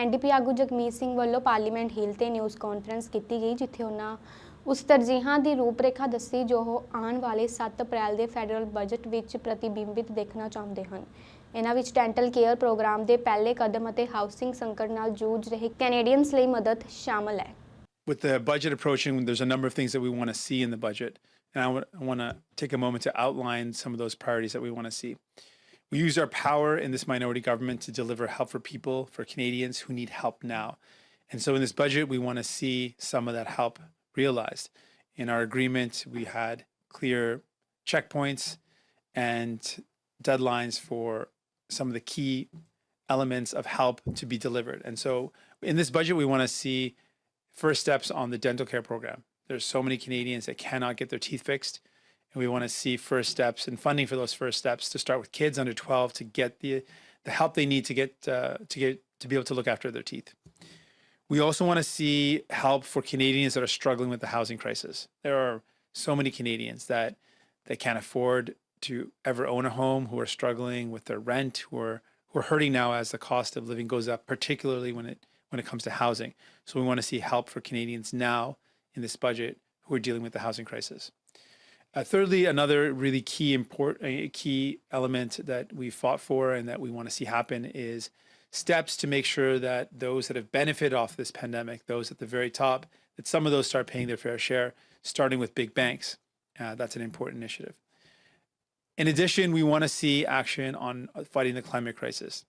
NDP ਆਗੂ ਜਗਮੀਤ ਸਿੰਘ ਵੱਲੋਂ parliament ਹਿੱਲ ਤੇ ਨਿਊਜ਼ ਕਾਨਫਰੰਸ ਕੀਤੀ ਗਈ, ਜਿੱਥੇ ਉਹਨਾਂ ਉਸ ਤਰਜੀਹਾਂ ਦੀ ਰੂਪਰੇਖਾ ਦੱਸੀ ਜੋ ਉਹ ਆਉਣ ਵਾਲੇ 7 ਅਪ੍ਰੈਲ ਦੇ ਫੈਡਰਲ ਬਜਟ ਵਿੱਚ ਪ੍ਰਤੀਬਿੰਬਿਤ ਦੇਖਣਾ ਚਾਹੁੰਦੇ ਹਨ। ਇਹਨਾਂ ਵਿੱਚ ਡੈਂਟਲ ਕੇਅਰ ਪ੍ਰੋਗਰਾਮ ਦੇ ਪਹਿਲੇ ਕਦਮ ਅਤੇ ਹਾਊਸਿੰਗ ਸੰਕਟ ਨਾਲ ਜੂਝ ਰਹੇ ਕੈਨੇਡੀਅਨਸ ਲਈ ਮਦਦ ਸ਼ਾਮਲ ਹੈ। With the budget approaching, there's a number of things that we want to see in the budget. And I want to take a moment to outline some of those priorities that we want to see. We use our power in this minority government to deliver help for people, for Canadians who need help now. And so in this budget, we want to see some of that help realized. In our agreement, we had clear checkpoints and deadlines for some of the key elements of help to be delivered. And so in this budget, we want to see first steps on the dental care program. There's so many Canadians that cannot get their teeth fixed, and we want to see first steps and funding for those first steps to start with kids under 12 to get the help they need to be able to look after their teeth. We also want to see help for Canadians that are struggling with the housing crisis. There are so many Canadians that they can't afford to ever own a home, who are struggling with their rent, who are hurting now as the cost of living goes up, particularly when it comes to housing. So we want to see help for Canadians now in this budget who are dealing with the housing crisis. Thirdly, another really key element that we fought for and that we want to see happen is steps to make sure that those that have benefited off this pandemic, those at the very top, that some of those start paying their fair share, starting with big banks. That's an important initiative. In addition, we want to see action on fighting the climate crisis.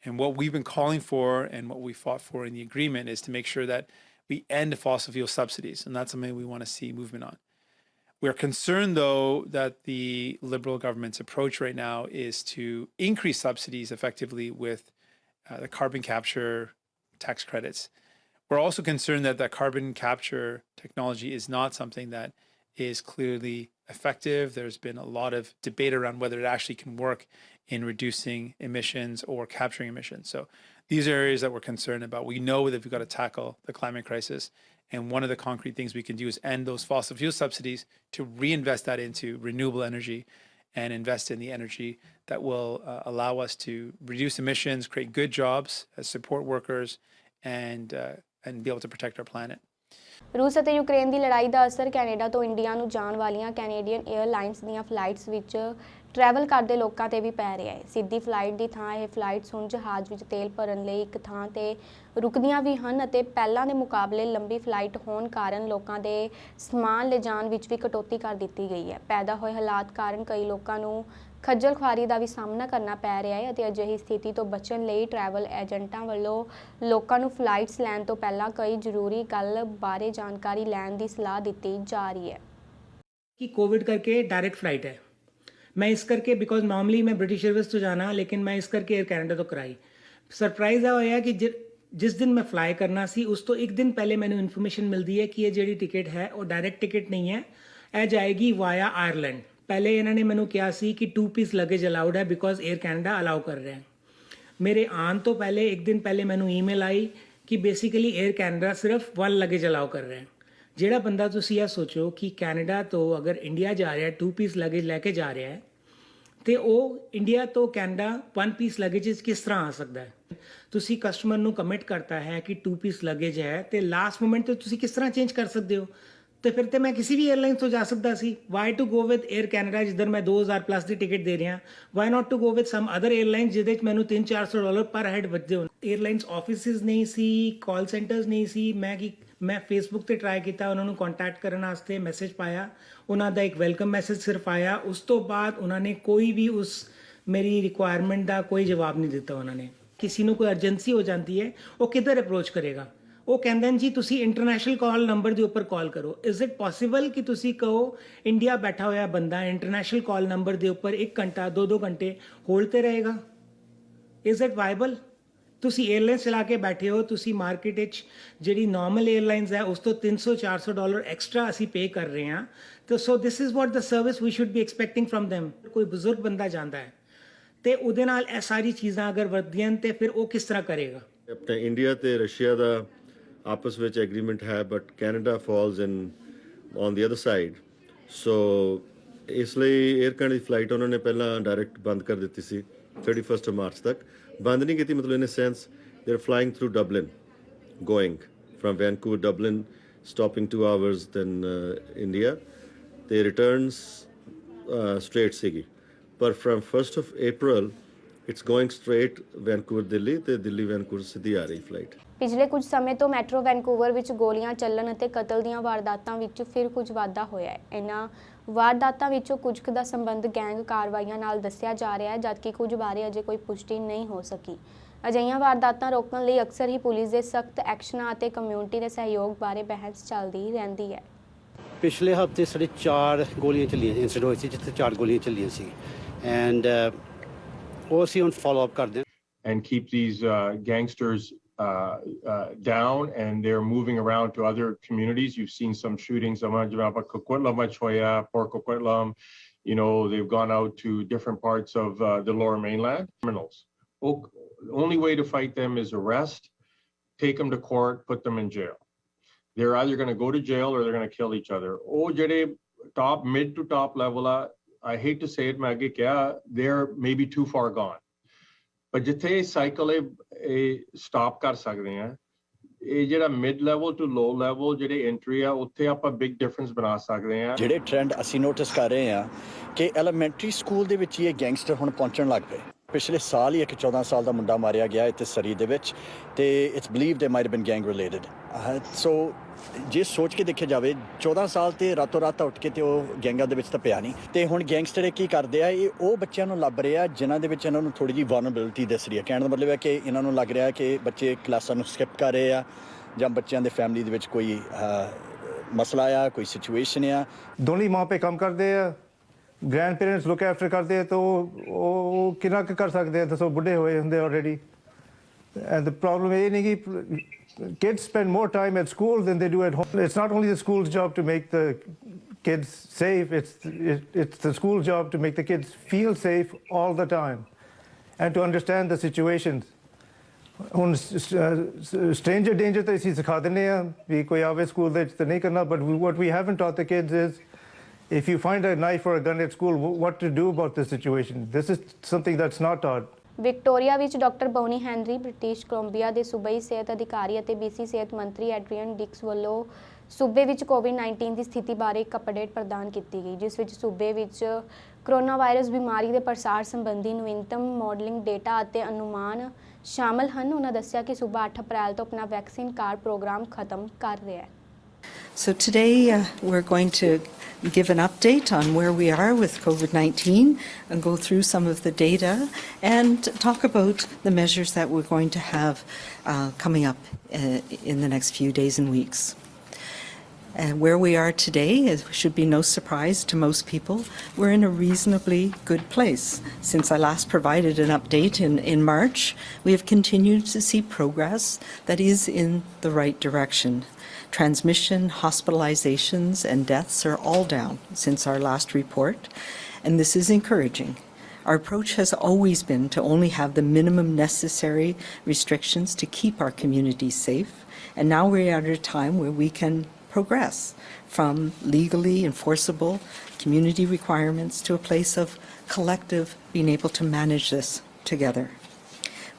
And what we've been calling for and what we fought for in the agreement is to make sure that we end fossil fuel subsidies. And that's something we want to see movement on. We're concerned, though, that the Liberal government's approach right now is to increase subsidies effectively with the carbon capture tax credits. We're also concerned that that carbon capture technology is not something that is clearly effective. There's been a lot of debate around whether it actually can work in reducing emissions or capturing emissions. So these are areas that we're concerned about. We know that we've got to tackle the climate crisis. And one of the concrete things we can do is end those fossil fuel subsidies to reinvest that into renewable energy and invest in the energy that will allow us to reduce emissions, create good jobs, support workers, and be able to protect our planet. ਰੂਸ ਅਤੇ Ukraine ਦੀ ਲੜਾਈ ਦਾ ਅਸਰ Canada ਤੋਂ India ਨੂੰ ਜਾਣ ਵਾਲੀਆਂ Canadian airlines ਦੀਆਂ flights ਵਿੱਚ ਟਰੈਵਲ ਕਰਦੇ ਲੋਕਾਂ ਤੇ ਵੀ ਪੈ ਰਿਹਾ ਹੈ। ਸਿੱਧੀ ਫਲਾਈਟ ਦੀ ਥਾਂ ਇਹ ਫਲਾਈਟਸ ਹੁਣ ਜਹਾਜ਼ ਵਿੱਚ ਤੇਲ ਭਰਨ ਲਈ ਇੱਕ ਥਾਂ ਤੇ ਰੁਕਦੀਆਂ ਵੀ ਹਨ ਅਤੇ ਪਹਿਲਾਂ ਦੇ ਮੁਕਾਬਲੇ ਲੰਬੀ ਫਲਾਈਟ ਹੋਣ ਕਾਰਨ ਲੋਕਾਂ ਦੇ ਸਮਾਨ ਲਿਜਾਣ ਵਿੱਚ ਵੀ ਕਟੌਤੀ ਕਰ ਦਿੱਤੀ ਗਈ ਹੈ। ਪੈਦਾ ਹੋਏ ਹਾਲਾਤ ਕਾਰਨ ਕਈ ਲੋਕਾਂ ਨੂੰ ਖੱਜਲ ਖੁਆਰੀ ਦਾ ਵੀ ਸਾਹਮਣਾ ਕਰਨਾ ਪੈ ਰਿਹਾ ਹੈ ਅਤੇ ਅਜਿਹੀ ਸਥਿਤੀ ਤੋਂ ਬਚਣ ਲਈ ਟਰੈਵਲ ਏਜੰਟਾਂ ਵੱਲੋਂ ਲੋਕਾਂ ਨੂੰ ਫਲਾਈਟਸ ਲੈਣ ਤੋਂ ਪਹਿਲਾਂ ਕਈ ਜ਼ਰੂਰੀ ਗੱਲ ਬਾਰੇ ਜਾਣਕਾਰੀ ਲੈਣ ਦੀ ਸਲਾਹ ਦਿੱਤੀ ਜਾ ਰਹੀ ਹੈ। कि कोविड करके डायरेक्ट फ़्लाइट है, मैं इस करके बिकॉज नॉर्मली मैं ब्रिटिश एयरवेज तो जाना, लेकिन मैं इस करके एयर कैनेडा तो कराई। सरप्राइज़ ਇਹ ਹੋਇਆ ਕਿ ਜਿਸ ਦਿਨ ਮੈਂ ਫਲਾਈ ਕਰਨਾ ਸੀ ਉਸ ਤੋਂ ਇੱਕ ਦਿਨ ਪਹਿਲੇ ਮੈਨੂੰ ਇਨਫੋਰਮੇਸ਼ਨ ਮਿਲਦੀ ਹੈ ਕਿ ਇਹ ਜਿਹੜੀ ਟਿਕਟ ਹੈ ਉਹ ਡਾਇਰੈਕਟ ਟਿਕਟ ਨਹੀਂ ਹੈ, ਇਹ ਜਾਏਗੀ ਵਾਇਆ ਆਇਰਲੈਂਡ। ਪਹਿਲੇ ਇਹਨਾਂ ਨੇ ਮੈਨੂੰ ਕਿਹਾ ਸੀ ਕਿ 2 ਪੀਸ ਲਗੇਜ ਅਲਾਉਡ ਹੈ ਬਿਕॉज 에ਅਰ ਕੈਨੇਡਾ ਅਲਾਉ ਕਰ ਰਿਹਾ ਹੈ। ਮੇਰੇ ਆਉਣ ਤੋਂ ਪਹਿਲੇ ਇੱਕ ਦਿਨ ਪਹਿਲੇ ਮੈਨੂੰ ਈਮੇਲ ਆਈ ਕਿ ਬੇਸਿਕਲੀ 에ਅਰ ਕੈਨੇਡਾ ਸਿਰਫ 1 ਲਗੇਜ ਅਲਾਉ ਕਰ ਰਿਹਾ ਹੈ। ਜਿਹੜਾ ਬੰਦਾ ਤੁਸੀਂ ਇਹ ਸੋਚੋ ਕਿ ਕੈਨੇਡਾ ਤੋਂ ਅਗਰ ਇੰਡੀਆ ਜਾ ਰਿਹਾ 2 ਪੀਸ ਲਗੇਜ ਲੈ ਕੇ ਜਾ ਰਿਹਾ ਹੈ ਤੇ ਉਹ ਇੰਡੀਆ ਤੋਂ ਕੈਨੇਡਾ 1 ਪੀਸ ਲਗੇਜ ਕਿਸ ਤਰ੍ਹਾਂ ਆ ਸਕਦਾ ਹੈ? ਤੁਸੀਂ ਕਸਟਮਰ ਨੂੰ ਕਮਿਟ ਕਰਤਾ ਹੈ ਕਿ 2 ਪੀਸ ਲਗੇਜ ਹੈ ਤੇ ਲਾਸਟ ਮੋਮੈਂਟ ਤੇ ਤੁਸੀਂ ਕਿਸ ਤਰ੍ਹਾਂ ਚੇਂਜ ਕਰ ਸਕਦੇ ਹੋ? ਤੇ ਫਿਰ ਤੇ ਮੈਂ ਕਿਸੇ ਵੀ 에ਅਰਲਾਈਨ ਤੋਂ ਜਾ ਸਕਦਾ ਸੀ। Why to go with air Canada ਜਿੱਧਰ ਮੈਂ 2000 ਪਲੱਸ ਦੀ ਟਿਕਟ ਦੇ ਰਿਹਾ? Why not to go with some other airline ਜਿਹਦੇ 'ਚ ਮੈਨੂੰ $300-400 ਪਰ ਹੈਡ ਵੱਜਦੇ ਹੋਣ? 에ਅਰਲਾਈਨਸ ਆਫਿਸਿਸ ਨਹੀਂ ਸੀ, ਕਾਲ ਸੈਂਟਰਸ ਨਹੀਂ ਸੀ। ਮੈਂ ਫੇਸਬੁੱਕ ਤੇ ਟਰਾਈ ਕੀਤਾ ਉਹਨਾਂ ਨੂੰ ਕੰਟੈਕਟ ਕਰਨ ਵਾਸਤੇ, ਮੈਸੇਜ ਪਾਇਆ, ਉਹਨਾਂ ਦਾ ਇੱਕ ਵੈਲਕਮ ਮੈਸੇਜ ਸਿਰਫ ਆਇਆ। ਉਸ ਤੋਂ ਬਾਅਦ ਉਹਨਾਂ ਨੇ ਕੋਈ ਵੀ ਉਸ ਮੇਰੀ ਰਿਕੁਆਇਰਮੈਂਟ ਦਾ ਕੋਈ ਜਵਾਬ ਨਹੀਂ ਦਿੱਤਾ। ਉਹਨਾਂ ਨੇ ਕਿਸੇ ਨੂੰ ਕੋਈ ਅਰਜੈਂਸੀ ਹੋ ਜਾਂਦੀ ਹੈ ਉਹ ਕਿੱਧਰ ਅਪਰੋਚ ਕਰੇਗਾ? ਉਹ ਕਹਿੰਦੇ ਨੇ ਜੀ ਤੁਸੀਂ ਇੰਟਰਨੈਸ਼ਨਲ ਕਾਲ ਨੰਬਰ ਦੇ ਉੱਪਰ ਕਾਲ ਕਰੋ। ਇਜ਼ ਇਟ ਪੋਸੀਬਲ ਕਿ ਤੁਸੀਂ ਕਹੋ ਇੰਡੀਆ ਬੈਠਾ ਹੋਇਆ ਬੰਦਾ ਇੰਟਰਨੈਸ਼ਨਲ ਕਾਲ ਨੰਬਰ ਦੇ ਉੱਪਰ 1 ਘੰਟਾ 2-2 ਘੰਟੇ ਹੋਲਡ ਤੇ ਰਹੇਗਾ? Is it viable? ਤੁਸੀਂ 에ਅਰਲਾਈਨਸ ਚਲਾ ਕੇ ਬੈਠੇ ਹੋ, ਤੁਸੀਂ ਮਾਰਕੀਟ ਵਿੱਚ ਜਿਹੜੀ ਨਾਰਮਲ 에ਅਰਲਾਈਨਸ ਹੈ ਉਸ ਤੋਂ $300-400 ਐਕਸਟਰਾ ਅਸੀਂ ਪੇ ਕਰ ਰਹੇ ਹਾਂ। ਤਾਂ so this is what the service we should be expecting from them. ਕੋਈ ਬਜ਼ੁਰਗ ਬੰਦਾ ਜਾਂਦਾ ਹੈ ਤੇ ਉਹਦੇ ਨਾਲ ਇਹ ਸਾਰੀ ਚੀਜ਼ਾਂ ਅਗਰ ਵਰਤਦੀਆਂ ਤੇ ਫਿਰ ਉਹ ਕਿਸ ਤਰ੍ਹਾਂ ਕਰੇਗਾ? ਆਪਣੇ ਇੰਡੀਆ ਤੇ ਰਸ਼ੀਆ ਦਾ ਆਪਸ ਵਿੱਚ ਐਗਰੀਮੈਂਟ ਹੈ, but Canada falls in on the other side. So ਇਸ ਲਈ 에ਅਰ ਕੈਨੇਡਾ ਦੀ ਫਲਾਈਟ ਉਹਨਾਂ ਨੇ ਪਹਿਲਾਂ ਡਾਇਰੈਕਟ ਬੰਦ ਕਰ ਦਿੱਤੀ ਸੀ 31 ਮਾਰਚ ਤੱਕ। ਬੰਦ ਨਹੀਂ ਕੀਤੀ, ਮਤਲਬ ਇਨ ਅ sense they're flying through Dublin, going from Vancouver, Dublin, stopping 2 hours, then India. They returns straight Sigi. But from 1st of April, it's going straight Vancouver, Delhi, ਤੇ ਦਿੱਲੀ Vancouver ਸਿੱਧੀ ਆ ਰਹੀ flight. ਪਿਛਲੇ ਕੁਝ ਸਮੇਂ ਤੋਂ ਮੈਟਰੋ ਵੈਨਕੂਵਰ ਵਿੱਚ ਗੋਲੀਆਂ ਚੱਲਣ ਅਤੇ ਕਤਲ ਦੀਆਂ ਵਾਰਦਾਤਾਂ ਵਿੱਚ ਫਿਰ ਕੁਝ ਵਾਧਾ ਹੋਇਆ ਹੈ। ਇਹਨਾਂ ਵਾਰਦਾਤਾਂ ਵਿੱਚੋਂ ਕੁਝ ਕੁ ਦਾ ਸੰਬੰਧ ਗੈਂਗ ਕਾਰਵਾਈਆਂ ਨਾਲ ਦੱਸਿਆ ਜਾ ਰਿਹਾ ਹੈ, ਜਦਕਿ ਕੁਝ ਬਾਰੇ ਅਜੇ ਕੋਈ ਪੁਸ਼ਟੀ ਨਹੀਂ ਹੋ ਸਕੀ। ਅਜਿਹੀਆਂ ਵਾਰਦਾਤਾਂ ਰੋਕਣ ਲਈ ਅਕਸਰ ਹੀ ਪੁਲਿਸ ਦੇ ਸਖਤ ਐਕਸ਼ਨਾਂ ਅਤੇ ਕਮਿਊਨਿਟੀ ਦੇ ਸਹਿਯੋਗ ਬਾਰੇ ਬਹਿਸ ਚੱਲਦੀ ਰਹਿੰਦੀ ਹੈ। ਪਿਛਲੇ ਹਫਤੇ ਸਾਡੇ 4 ਗੋਲੀਆਂ ਚੱਲੀਆਂ ਇੰਸੀਡੈਂਟ ਹੋਏ ਸੀ, ਜਿੱਥੇ 4 ਗੋਲੀਆਂ ਚੱਲੀਆਂ ਸੀ ਐਂਡ ਉਹ ਅਸੀਂ ਹੁਣ ਫੋਲੋ ਅਪ ਕਰਦੇ ਹਾਂ। And keep these gangsters down, and they're moving around to other communities. You've seen some shootings. You know, they've gone out to different parts of the lower mainland. Criminals. The only way to fight them is arrest, take them to court, put them in jail. They're either going to go to jail or they're going to kill each other. Oh, jede mid to top level, I hate to say it, they're maybe too far gone. ਪਰ ਜਿੱਥੇ cycle ਇਹ stop ਕਰ ਸਕਦੇ ਆ, ਇਹ ਜਿਹੜਾ mid level to low level ਜਿਹੜੇ entry ਆ, ਉੱਥੇ ਆਪਾਂ ਬਿਗ ਡਿਫਰੈਂਸ ਬਣਾ ਸਕਦੇ ਆ। ਜਿਹੜੇ ਟ੍ਰੈਂਡ ਅਸੀਂ ਨੋਟਿਸ ਕਰ ਰਹੇ ਆ ਕਿ ਐਲੀਮੈਂਟਰੀ ਸਕੂਲ ਦੇ ਵਿੱਚ ਹੀ ਇਹ ਗੈਂਗਸਟਰ ਹੁਣ ਪਹੁੰਚਣ ਲੱਗ ਪਏ। ਪਿਛਲੇ ਸਾਲ ਹੀ ਇੱਕ 14 ਸਾਲ ਦਾ ਮੁੰਡਾ ਮਾਰਿਆ ਗਿਆ ਇੱਥੇ ਸਰੀ ਦੇ ਵਿੱਚ, ਤੇ it's believed they might have been gang related. So ਜੇ ਸੋਚ ਕੇ ਦੇਖਿਆ ਜਾਵੇ 14 ਸਾਲ ਤੇ ਰਾਤੋਂ ਰਾਤ ਉੱਠ ਕੇ ਤੇ ਉਹ ਗੈਂਗਾਂ ਦੇ ਵਿੱਚ ਤਾਂ ਪਿਆ ਨਹੀਂ। ਤੇ ਹੁਣ ਗੈਂਗਸਟਰ ਕੀ ਕਰਦੇ ਆ, ਇਹ ਉਹ ਬੱਚਿਆਂ ਨੂੰ ਲੱਭ ਰਹੇ ਆ ਜਿਨ੍ਹਾਂ ਦੇ ਵਿੱਚ ਇਹਨਾਂ ਨੂੰ ਥੋੜੀ ਜਿਹੀ ਵਲਨਰੇਬਿਲਿਟੀ ਦਿਸ ਰਹੀ ਹੈ। ਕਹਿਣ ਦਾ ਮਤਲਬ ਹੈ ਕਿ ਇਹਨਾਂ ਨੂੰ ਲੱਗ ਰਿਹਾ ਕਿ ਬੱਚੇ ਕਲਾਸਾਂ ਨੂੰ ਸਕਿਪ ਕਰ ਰਹੇ ਆ, ਜਾਂ ਬੱਚਿਆਂ ਦੇ ਫੈਮਿਲੀ ਦੇ ਵਿੱਚ ਕੋਈ ਮਸਲਾ ਆ, ਕੋਈ ਸਿਚੁਏਸ਼ਨ ਆ। ਦੋਨੀ ਮਾਂ ਪੇ ਕੰਮ ਕਰਦੇ ਆ, ਗ੍ਰੈਂਡ ਪੇਰੈਂਟਸ ਲੁੱਕ ਆਫਟਰ ਕਰਦੇ ਆ, ਤਾਂ ਉਹ ਕਿੰਨਾ ਕੁ ਕਰ ਸਕਦੇ ਆ, ਦੱਸੋ, ਬੁੱਢੇ ਹੋਏ ਹੁੰਦੇ ਆਲਰੇਡੀ। ਐਂਡ ਦ ਪ੍ਰੋਬਲਮ ਇਹ ਨਹੀਂ ਕਿ kids spend more time at school than they do at home. It's not only the school's job to make the kids safe, it's the school's job to make the kids feel safe all the time and to understand the situations. ਹੁਣ stranger danger ਤਾਂ ਅਸੀਂ ਸਿਖਾ ਦਿੰਦੇ ਹਾਂ ਵੀ ਕੋਈ ਆਵੇ school ਦੇ ਵਿੱਚ ਤਾਂ ਨਹੀਂ ਕਰਨਾ, but what we haven't taught the kids is if you find a knife or a gun at school, what to do about this situation. This is something that's not taught. Victoria ਵਿੱਚ doctor Bonnie Henry, British Columbia ਦੇ ਸੂਬਾਈ ਸਿਹਤ ਅਧਿਕਾਰੀ ਅਤੇ BC ਸਿਹਤ ਮੰਤਰੀ Adrian ਡਿਕਸ ਵੱਲੋਂ ਸੂਬੇ ਵਿੱਚ ਕੋਵਿਡ-19 ਦੀ ਸਥਿਤੀ ਬਾਰੇ ਇੱਕ ਅਪਡੇਟ ਪ੍ਰਦਾਨ ਕੀਤੀ ਗਈ, ਜਿਸ ਵਿੱਚ ਸੂਬੇ ਵਿੱਚ ਕਰੋਨਾ ਵਾਇਰਸ ਬਿਮਾਰੀ ਦੇ ਪ੍ਰਸਾਰ ਸੰਬੰਧੀ ਨਵੀਨਤਮ ਮਾਡਲਿੰਗ ਡੇਟਾ ਅਤੇ ਅਨੁਮਾਨ ਸ਼ਾਮਲ ਹਨ। ਉਹਨਾਂ ਦੱਸਿਆ ਕਿ ਸੂਬਾ 8 ਅਪ੍ਰੈਲ ਤੋਂ ਆਪਣਾ ਵੈਕਸੀਨ ਕਾਰਡ ਪ੍ਰੋਗਰਾਮ ਖਤਮ ਕਰ ਰਿਹਾ ਹੈ। So today we're going to give an update on where we are with COVID-19 and go through some of the data and talk about the measures that we're going to have coming up in the next few days and weeks. Where we are today should be no surprise to most people. We're in a reasonably good place. Since I last provided an update in March, we have continued to see progress that is in the right direction. Transmission, hospitalizations, and deaths are all down since our last report, and this is encouraging. Our approach has always been to only have the minimum necessary restrictions to keep our communities safe, and now we're at a time where we can progress from legally enforceable community requirements to a place of collective being able to manage this together.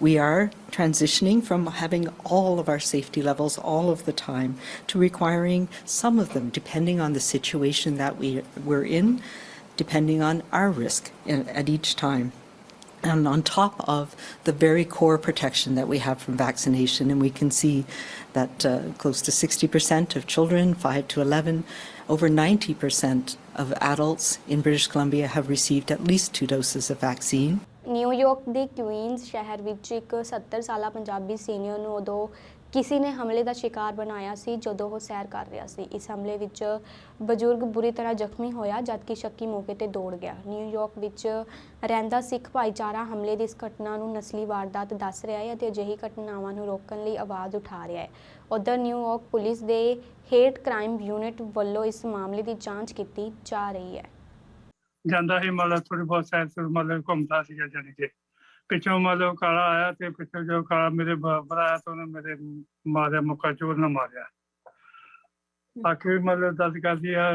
We are transitioning from having all of our safety levels all of the time to requiring some of them, depending on the situation that we're in, depending on our risk at each time. And on top of the very core protection that we have from vaccination, and we can see that close to 60% of children, 5 to 11, over 90% of adults in British Columbia have received at least 2 doses of vaccine. New York ਦੇ Queens ਸ਼ਹਿਰ ਵਿੱਚ ਇੱਕ 70 ਸਾਲਾ Punjabi senior ਨੂੰ ਉਦੋਂ ਕਿਸੇ ਨੇ ਹਮਲੇ ਦਾ ਸ਼ਿਕਾਰ ਬਣਾਇਆ ਸੀ ਜਦੋਂ ਉਹ ਸੈਰ ਕਰ ਰਿਹਾ ਸੀ। ਇਸ ਹਮਲੇ ਵਿੱਚ ਬਜ਼ੁਰਗ ਬੁਰੀ ਤਰ੍ਹਾਂ ਜ਼ਖਮੀ ਹੋਇਆ, ਜਦਕਿ ਸ਼ੱਕੀ ਮੌਕੇ ਤੇ ਦੌੜ ਗਿਆ। ਨਿਊਯਾਰਕ ਵਿੱਚ ਰਹਿੰਦਾ ਸਿੱਖ ਭਾਈਚਾਰਾ ਹਮਲੇ ਦੀ ਇਸ ਘਟਨਾ ਨੂੰ ਨਸਲੀ ਵਾਰਦਾਤ ਦੱਸ ਰਿਹਾ ਹੈ ਅਤੇ ਅਜਿਹੀ ਘਟਨਾਵਾਂ ਨੂੰ ਰੋਕਣ ਲਈ ਆਵਾਜ਼ ਉਠਾ ਰਿਹਾ ਹੈ। ਉੱਧਰ ਨਿਊਯਾਰਕ ਪੁਲਿਸ ਦੇ ਹੇਟ ਕ੍ਰਾਈਮ ਯੂਨਿਟ ਵੱਲੋਂ ਇਸ ਮਾਮਲੇ ਦੀ ਜਾਂਚ ਕੀਤੀ ਜਾ ਰਹੀ ਹੈ। ਜਾਂਦਾ ਹੀ ਮਤਲਬ ਥੋੜੀ ਬਹੁਤ ਸੈਰ ਮਤਲਬ ਘੁੰਮਦਾ ਸੀਗਾ, ਜਾਣੀ ਕਿ ਪਿੱਛੋਂ ਮਤਲਬ ਕਾਲਾ ਆਇਆ ਤੇ ਪਿੱਛੋਂ ਜੋ ਕਾਲਾ ਮੇਰੇ ਬਰਾਬਰ ਆਇਆ ਤਾਂ ਉਹਨੇ ਮੇਰੇ ਮਾਰਿਆ, ਮੁੱਕਾ ਚੋਰ ਨਾ ਮਾਰਿਆ। ਬਾਕੀ ਵੀ ਮਤਲਬ ਦੱਸ ਕਰਦੀ ਆ,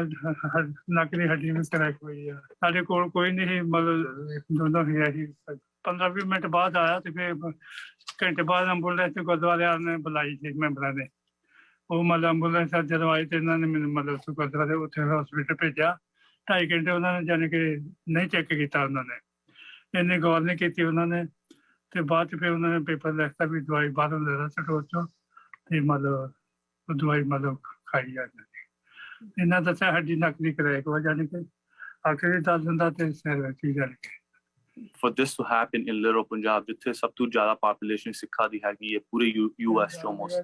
ਨੱਕ ਦੀ ਹੱਡੀ ਵੀ ਕਰੈਕ ਹੋਈ ਆ। ਸਾਡੇ ਕੋਲ ਕੋਈ ਨਹੀਂ ਮਤਲਬ ਦੋਨੋਂ ਹੀ 15-20 ਮਿੰਟ ਬਾਅਦ ਆਇਆ ਤੇ ਫਿਰ ਘੰਟੇ ਬਾਅਦ ਐਂਬੂਲੈਂਸ ਗੁਰਦੁਆਰੇ ਵਾਲਿਆਂ ਨੇ ਬੁਲਾਈ ਸੀ ਮੈਂਬਰਾਂ ਨੇ। ਉਹ ਮਤਲਬ ਐਂਬੂਲੈਂਸ ਜਦੋਂ ਆਈ ਤੇ ਇਹਨਾਂ ਨੇ ਮੈਨੂੰ ਮਤਲਬ ਗੁਰਦੁਆਰੇ ਉੱਥੇ ਹਸਪੀਟਲ ਭੇਜਿਆ। 2.5 ਘੰਟੇ ਉਹਨਾਂ ਨੇ ਜਾਣੀ ਕਿ ਨਹੀਂ ਚੈੱਕ ਕੀਤਾ, ਉਹਨਾਂ ਨੇ ਇੰਨੀ ਗੌਰ ਨਹੀਂ ਕੀਤੀ ਉਹਨਾਂ ਨੇ। ਤੇ ਬਾਅਦ ਚ ਫਿਰ ਉਹਨਾਂ ਨੇ ਪੇਪਰ ਲਿਖਤਾ ਵੀ ਦਵਾਈ ਬਾਹਰੋਂ ਲੈ ਲਾ ਸਟੋਰ ਚੋਂ, ਤੇ ਮਤਲਬ ਉਹ ਦਵਾਈ ਮਤਲਬ ਖਾਈ ਜਾਂਦੀ। ਇਹਨਾਂ ਦੱਸਿਆ ਸਾਡੀ ਨਕਲੀ ਕਰੈਕ ਹੋ ਜਾਣੀ ਕਿ ਆਖਿਰ ਦੱਸ ਦਿੰਦਾ ਤੇ ਸਿਰ ਕੀ ਜਾਣੀ ਕਿ। For this to happen in Little Punjab, ਜਿੱਥੇ ਸਭ ਤੋਂ ਜ਼ਿਆਦਾ population ਸਿੱਖਾਂ ਦੀ ਹੈਗੀ ਹੈ ਪੂਰੇ US ਚ almost,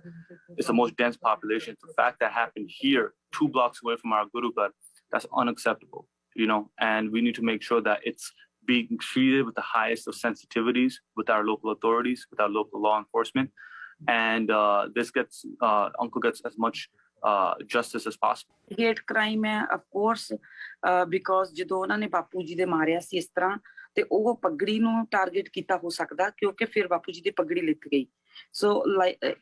it's the most dense population. The fact that happened here 2 blocks away from our Guru Ghar, that's unacceptable, you know, and we need to make sure that it's being treated with the highest of sensitivities with our local authorities, with our local law enforcement, and this gets uncle gets as much justice as possible. Hate crime ਹੈ of course, because ਜਦੋਂ ਉਹਨਾਂ ਨੇ ਬਾਪੂ ਜੀ ਦੇ ਮਾਰਿਆ ਸੀ ਇਸ ਤਰ੍ਹਾਂ ਤੇ ਉਹ ਪਗੜੀ ਨੂੰ ਟਾਰਗੇਟ ਕੀਤਾ ਹੋ ਸਕਦਾ, ਕਿਉਂਕਿ ਫਿਰ ਬਾਪੂ ਜੀ ਦੀ ਪਗੜੀ ਲਿੱਥ ਗਈ। ਸੋ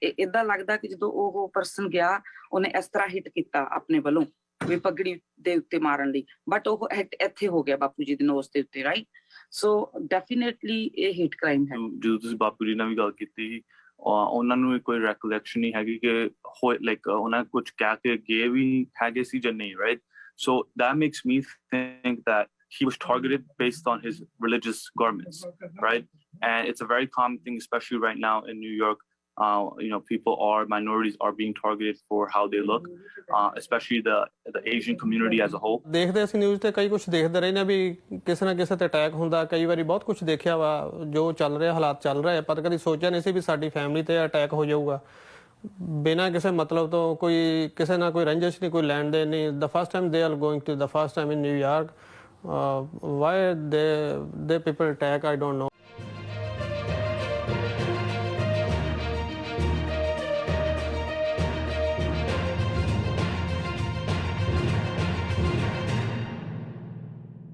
ਏਦਾਂ ਲੱਗਦਾ ਕਿ ਜਦੋਂ ਉਹ ਪਰਸਨ ਗਿਆ ਉਹਨੇ ਇਸ ਤਰ੍ਹਾਂ ਹਿੱਟ ਕੀਤਾ ਆਪਣੇ ਵੱਲੋਂ ਵੀ ਪਗੜੀ ਦੇ ਉੱਤੇ ਮਾਰਨ ਲਈ, ਬਟ ਉਹ ਇੱਥੇ ਹੋ ਗਿਆ ਬਾਪੂ ਜੀ ਦੇ ਨੋਜ਼ ਦੇ ਉੱਤੇ, ਰਾਈਟ। ਸੋ ਡੈਫੀਨੇਟਲੀ ਇਹ ਹਿੱਟ ਕ੍ਰਾਈਮ ਹੈ। ਜਦੋਂ ਤੁਸੀਂ ਬਾਪੂ ਜੀ ਨਾਲ ਵੀ ਗੱਲ ਕੀਤੀ, ਉਹਨਾਂ ਨੂੰ ਕੋਈ ਰੈਕੋਲੈਕਸ਼ਨ ਨਹੀਂ ਹੈਗੀ ਕਿ ਲਾਈਕ ਉਹਨਾਂ ਕੁਝ ਕਹਿ ਕੇ ਗਏ ਵੀ ਹੈਗੇ ਸੀ ਜਾਂ ਨਹੀਂ, right. So that makes me think that he was targeted based on his religious garments, right? And it's a very common thing, especially right now in New York. You know, minorities are being targeted for how they look, especially the Asian community as a whole. ਦੇਖਦੇ ਅਸੀਂ news ਤੇ ਕਈ ਕੁਝ ਦੇਖਦੇ ਰਹੇ ਨੇ ਵੀ ਕਿਸੇ ਨਾ ਕਿਸੇ ਤੇ ਅਟੈਕ ਹੁੰਦਾ, ਕਈ ਵਾਰੀ ਬਹੁਤ ਕੁਝ ਦੇਖਿਆ ਵਾ ਜੋ ਚੱਲ ਰਿਹਾ, ਹਾਲਾਤ ਚੱਲ ਰਹੇ, ਪਰ ਕਦੀ ਸੋਚਿਆ ਨਹੀਂ ਸੀ ਵੀ ਸਾਡੀ ਫੈਮਿਲੀ ਤੇ ਅਟੈਕ ਹੋ ਜਾਊਗਾ ਬਿਨਾਂ ਕਿਸੇ ਮਤਲਬ ਤੋਂ, ਕੋਈ ਕਿਸੇ ਨਾਲ ਕੋਈ ਰੰਜਿਸ਼ ਨਹੀਂ, ਕੋਈ ਲੈਣ ਦੇਣ ਨਹੀਂ। the first time they are going to the first time in New York, why they people attack, I don't know.